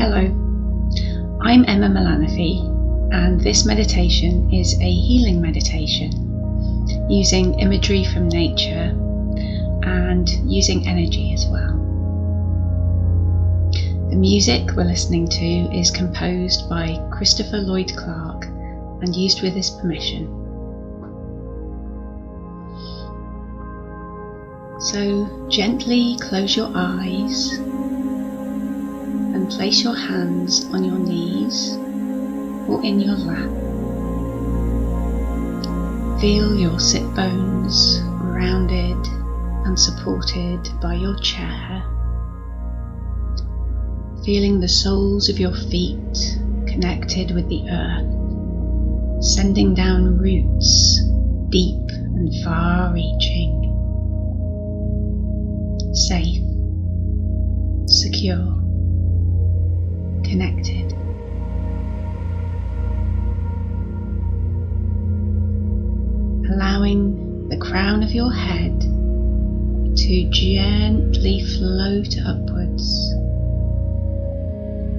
Hello, I'm Emma Melanathy, and this meditation is a healing meditation using imagery from nature and using energy as well. The music we're listening to is composed by Christopher Lloyd-Clarke and used with his permission. So gently close your eyes and place your hands on your knees or in your lap. Feel your sit bones grounded and supported by your chair. Feeling the soles of your feet connected with the earth, sending down roots deep and far-reaching. Safe, secure, connected. Allowing the crown of your head to gently float upwards.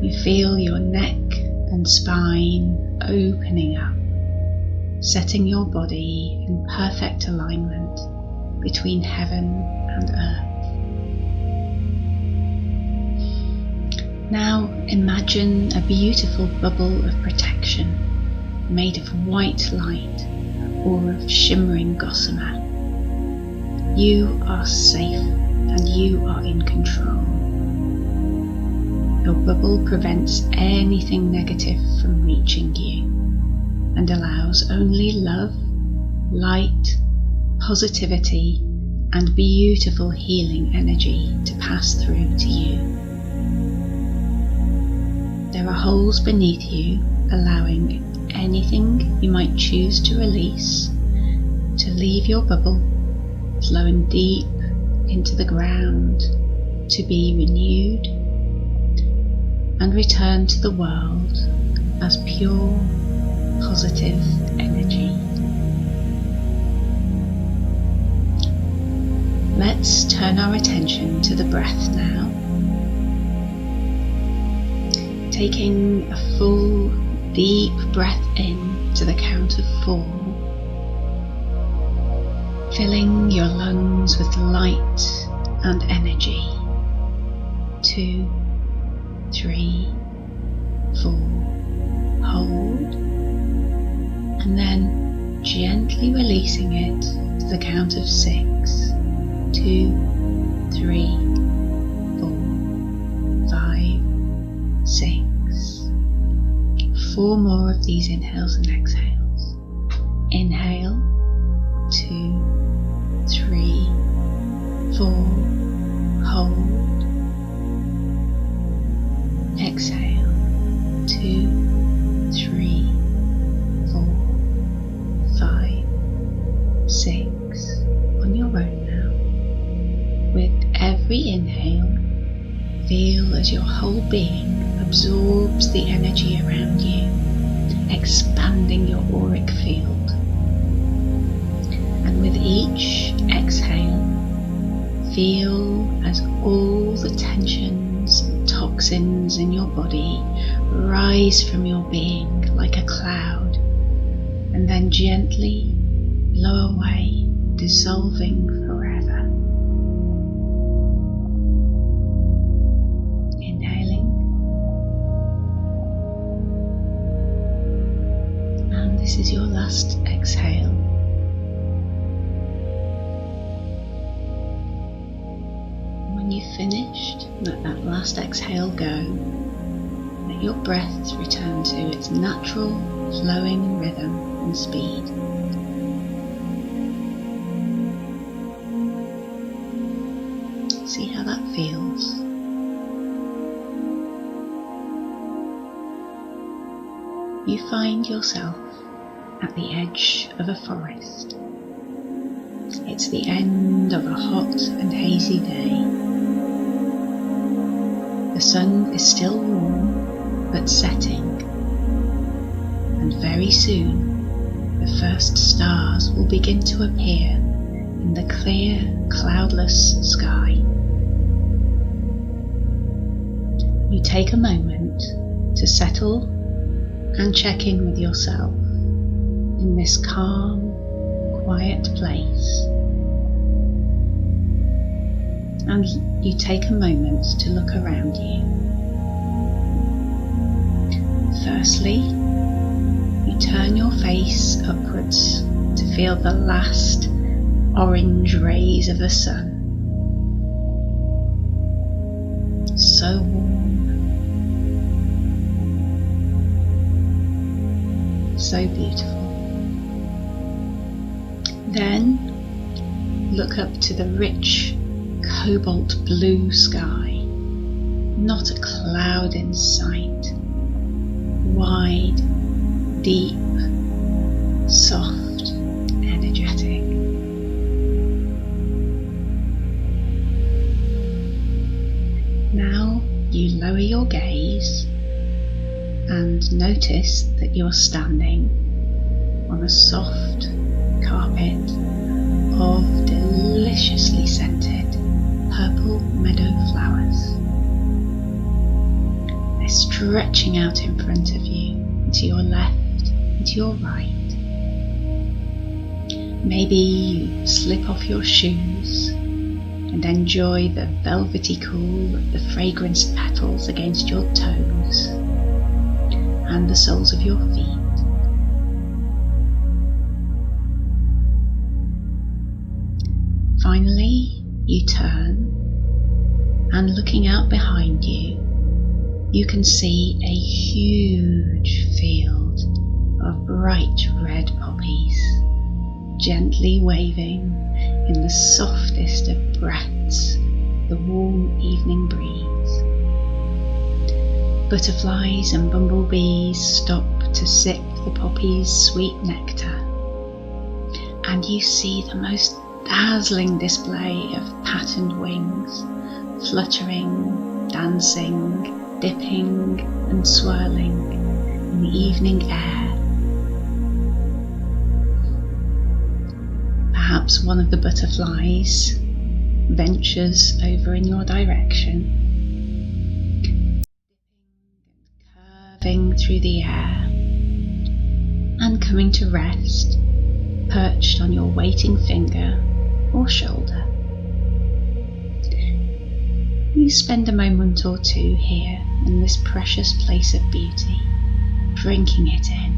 You feel your neck and spine opening up, setting your body in perfect alignment between heaven and earth. Now imagine a beautiful bubble of protection made of white light or of shimmering gossamer. You are safe and you are in control. Your bubble prevents anything negative from reaching you and allows only love, light, positivity, and beautiful healing energy to pass through to you. There are holes beneath you, allowing anything you might choose to release to leave your bubble, flowing deep into the ground to be renewed and return to the world as pure, positive energy. Let's turn our attention to the breath now. Taking a full, deep breath in to the count of 4, filling your lungs with light and energy. 2, 3, 4, hold, and then gently releasing it to the count of 6, 2, 3, 4, 5, 6. 4 more of these inhales and exhales. Inhale, 2, 3, 4, hold. Exhale, 2, 3, 4, 5, 6. On your own now. With every inhale, feel as your whole being absorbs the energy around you, expanding your auric field. And with each exhale, feel as all the tensions and toxins in your body rise from your being like a cloud, and then gently blow away, dissolving forever. This is your last exhale. When you've finished, let that last exhale go. Let your breath return to its natural flowing rhythm and speed. See how that feels. You find yourself at the edge of a forest. It's the end of a hot and hazy day. The sun is still warm but setting, and very soon the first stars will begin to appear in the clear, cloudless sky. You take a moment to settle and check in with yourself in this calm, quiet place. And you take a moment to look around you. Firstly, you turn your face upwards to feel the last orange rays of the sun. So warm, so beautiful. Then look up to the rich cobalt blue sky, not a cloud in sight, wide, deep, soft, energetic. Now you lower your gaze and notice that you're standing on a soft carpet of deliciously scented purple meadow flowers. They're stretching out in front of you, to your left and to your right. Maybe you slip off your shoes and enjoy the velvety cool of the fragranced petals against your toes and the soles of your feet. Finally, you turn, and looking out behind you, you can see a huge field of bright red poppies, gently waving in the softest of breaths, the warm evening breeze. Butterflies and bumblebees stop to sip the poppy's sweet nectar, and you see the most dazzling display of patterned wings, fluttering, dancing, dipping and swirling in the evening air. Perhaps one of the butterflies ventures over in your direction, curving through the air and coming to rest, perched on your waiting finger or shoulder. You spend a moment or two here in this precious place of beauty, drinking it in.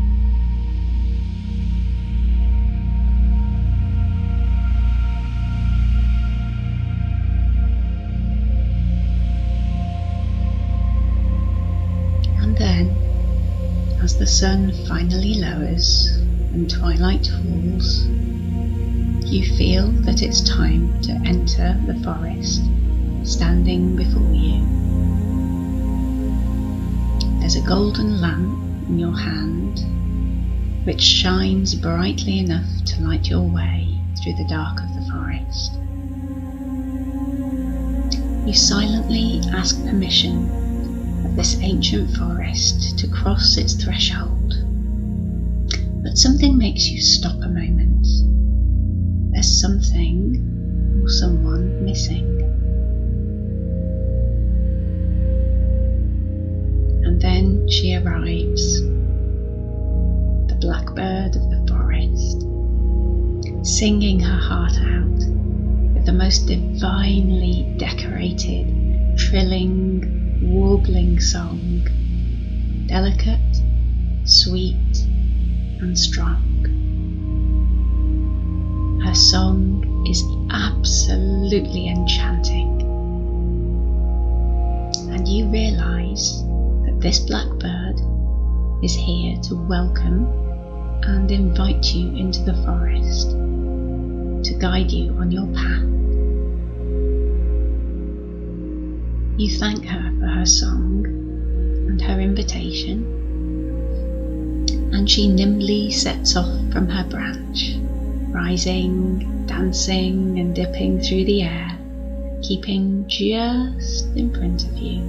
And then, as the sun finally lowers and twilight falls, you feel that it's time to enter the forest, standing before you. There's a golden lamp in your hand, which shines brightly enough to light your way through the dark of the forest. You silently ask permission of this ancient forest to cross its threshold, but something makes you stop a moment. There's something or someone missing. And then she arrives, the blackbird of the forest, singing her heart out with the most divinely decorated, trilling, warbling song, delicate, sweet, and strong. Her song is absolutely enchanting, and you realise that this blackbird is here to welcome and invite you into the forest, to guide you on your path. You thank her for her song and her invitation, and she nimbly sets off from her branch, rising, dancing and dipping through the air, keeping just in front of you,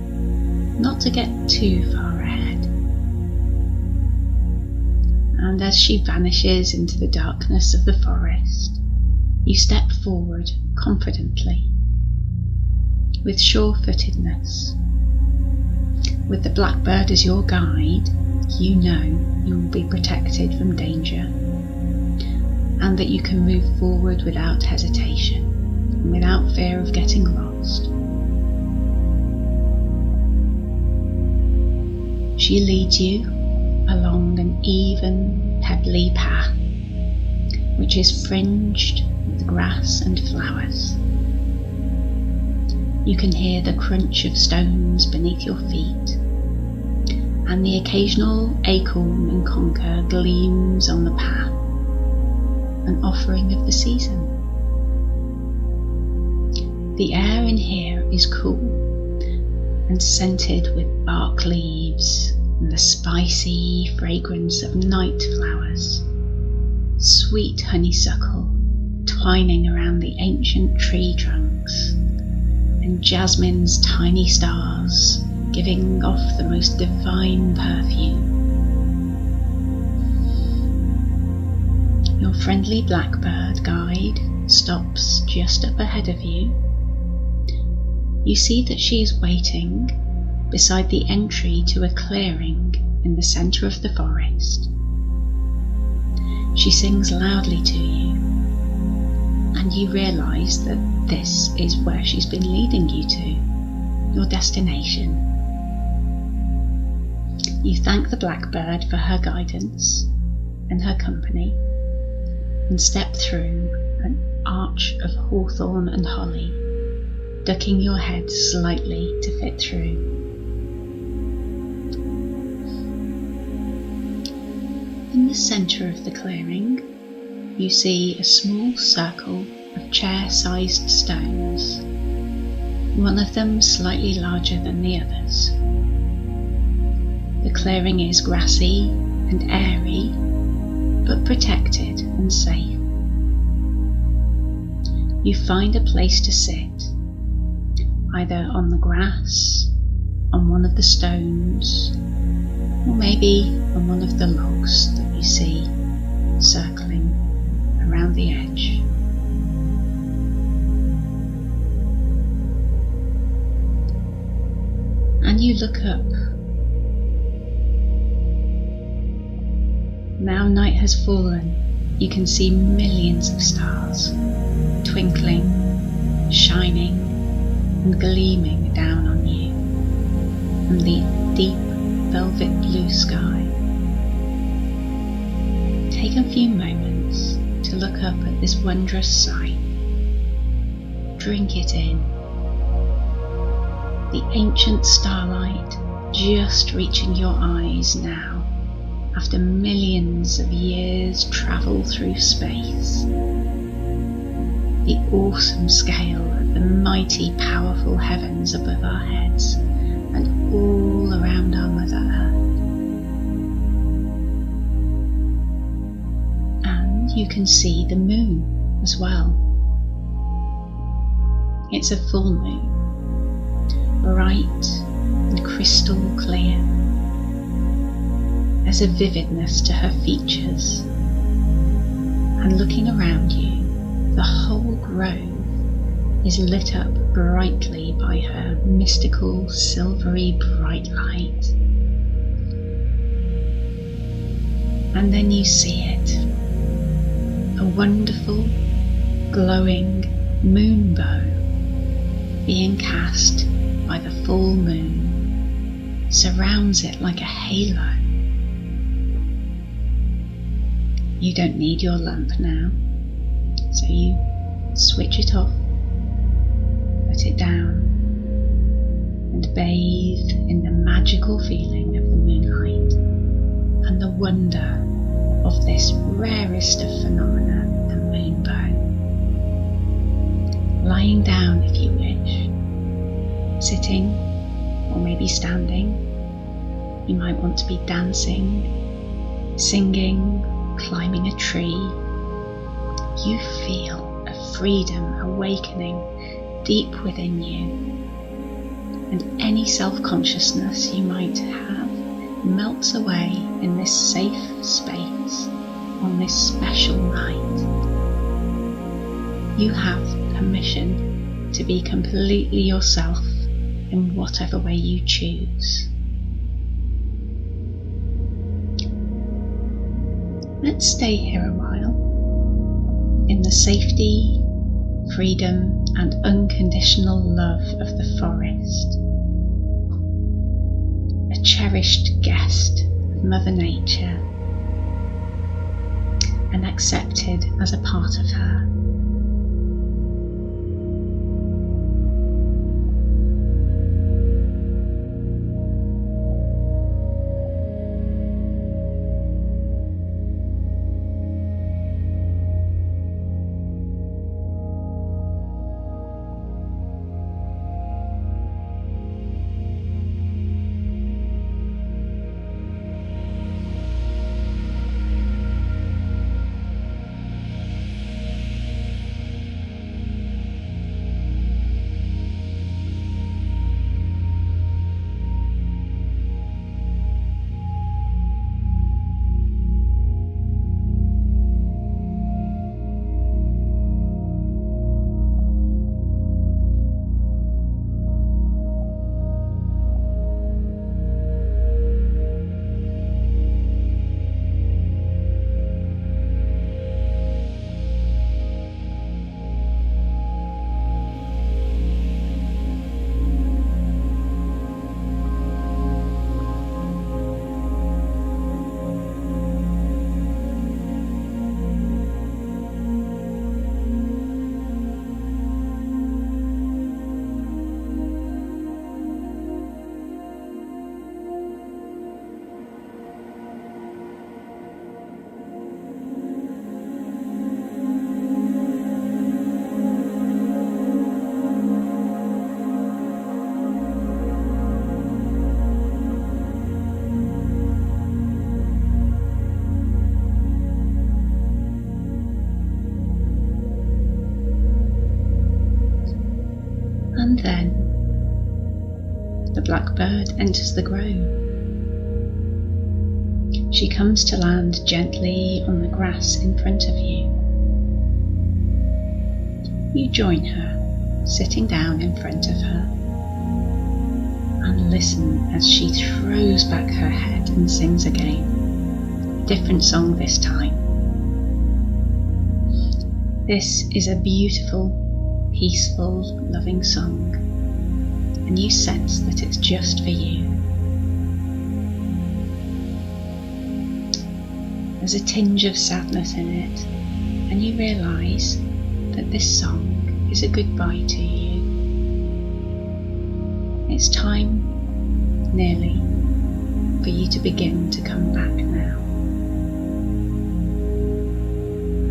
not to get too far ahead. And as she vanishes into the darkness of the forest, you step forward confidently, with sure-footedness, With the Blackbird as your guide, you know you will be protected from danger, and that you can move forward without hesitation and without fear of getting lost. She leads you along an even, pebbly path, which is fringed with grass and flowers. You can hear the crunch of stones beneath your feet, and the occasional acorn and conker gleams on the path, an offering of the season. The air in here is cool and scented with bark leaves and the spicy fragrance of night flowers, sweet honeysuckle twining around the ancient tree trunks, and jasmine's tiny stars giving off the most divine perfume. Your friendly Blackbird guide stops just up ahead of you. You see that she is waiting beside the entry to a clearing in the centre of the forest. She sings loudly to you, and you realise that this is where she's been leading you to, your destination. You thank the Blackbird for her guidance and her company, and step through an arch of hawthorn and holly, ducking your head slightly to fit through. In the centre of the clearing, you see a small circle of chair-sized stones, one of them slightly larger than the others. The clearing is grassy and airy, but protected and safe. You find a place to sit, either on the grass, on one of the stones, or maybe on one of the logs that you see circling around the edge. And you look up. Now night has fallen, you can see millions of stars, twinkling, shining, and gleaming down on you, and the deep velvet blue sky. Take a few moments to look up at this wondrous sight. Drink it in. The ancient starlight just reaching your eyes now, after millions of years travel through space. The awesome scale of the mighty, powerful heavens above our heads and all around our Mother Earth. And you can see the moon as well. It's a full moon, bright and crystal clear. There's a vividness to her features, and looking around you, the whole grove is lit up brightly by her mystical, silvery bright light. And then you see it, a wonderful, glowing moonbow being cast by the full moon, surrounds it like a halo. You don't need your lamp now, so you switch it off, put it down, and bathe in the magical feeling of the moonlight and the wonder of this rarest of phenomena, the moonbow. Lying down if you wish, sitting or maybe standing, you might want to be dancing, singing, climbing a tree. You feel a freedom awakening deep within you, and any self-consciousness you might have melts away in this safe space on this special night. You have permission to be completely yourself in whatever way you choose. let's stay here a while in the safety, freedom and unconditional love of the forest. A cherished guest of Mother Nature and accepted as a part of her. And then the blackbird enters the grove. She comes to land gently on the grass in front of you. You join her, sitting down in front of her, and listen as she throws back her head and sings again. A different song this time. This is a beautiful, peaceful, loving song, and you sense that it's just for you. There's a tinge of sadness in it, and you realise that this song is a goodbye to you. It's time, nearly, for you to begin to come back now.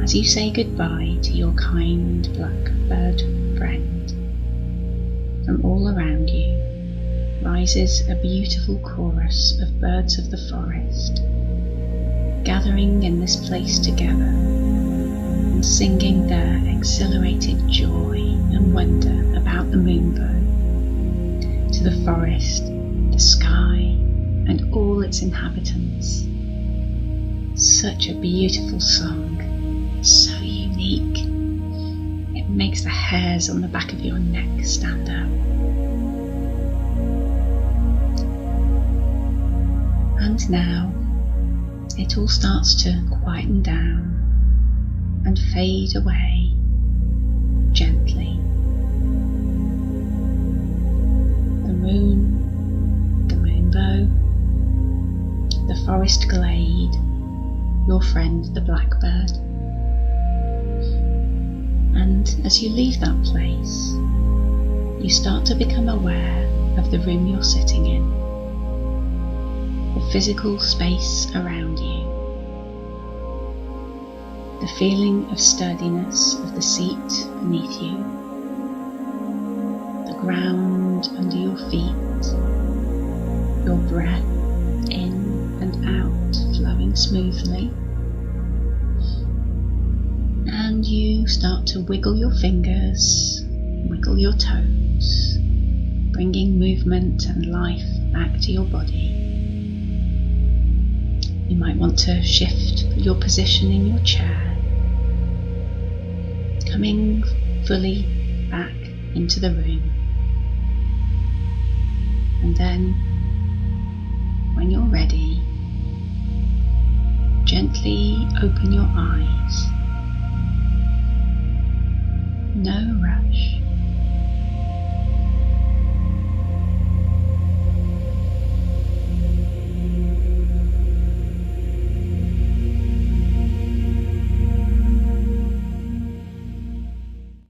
As you say goodbye to your kind blackbird friend, from all around you rises a beautiful chorus of birds of the forest, gathering in this place together and singing their exhilarated joy and wonder about the moonbow to the forest, the sky, and all its inhabitants. Such a beautiful song, so unique. It makes the hairs on the back of your neck stand up. And now it all starts to quieten down and fade away gently. The moon, the moonbow, the forest glade, your friend the blackbird. And as you leave that place, you start to become aware of the room you're sitting in, the physical space around you, the feeling of sturdiness of the seat beneath you, the ground under your feet, your breath in and out flowing smoothly. And you start to wiggle your fingers, wiggle your toes, bringing movement and life back to your body. You might want to shift your position in your chair, coming fully back into the room. And then, when you're ready, gently gently open your eyes. No rush.